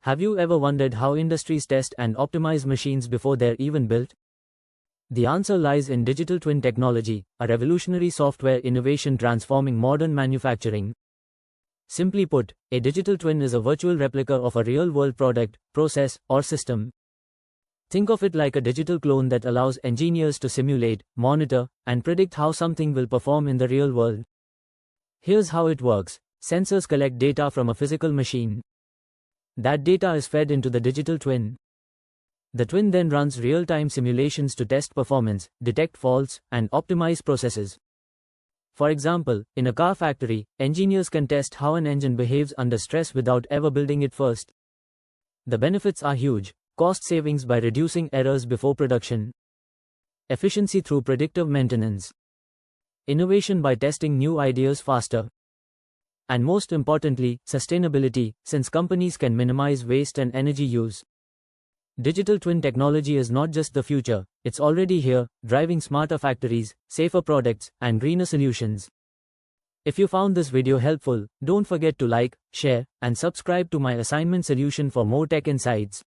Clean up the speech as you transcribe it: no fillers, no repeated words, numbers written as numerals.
Have you ever wondered how industries test and optimize machines before they're even built? The answer lies in digital twin technology, a revolutionary software innovation transforming modern manufacturing. Simply put, a digital twin is a virtual replica of a real-world product, process, or system. Think of it like a digital clone that allows engineers to simulate, monitor, and predict how something will perform in the real world. Here's how it works. Sensors collect data from a physical machine. That data is fed into the digital twin. The twin then runs real-time simulations to test performance, detect faults, and optimize processes. For example, in a car factory, engineers can test how an engine behaves under stress without ever building it first. The benefits are huge: cost savings by reducing errors before production, efficiency through predictive maintenance, innovation by testing new ideas faster, and most importantly, sustainability, since companies can minimize waste and energy use. Digital twin technology is not just the future, it's already here, driving smarter factories, safer products, and greener solutions. If you found this video helpful, don't forget to like, share, and subscribe to my assignment solution for more tech insights.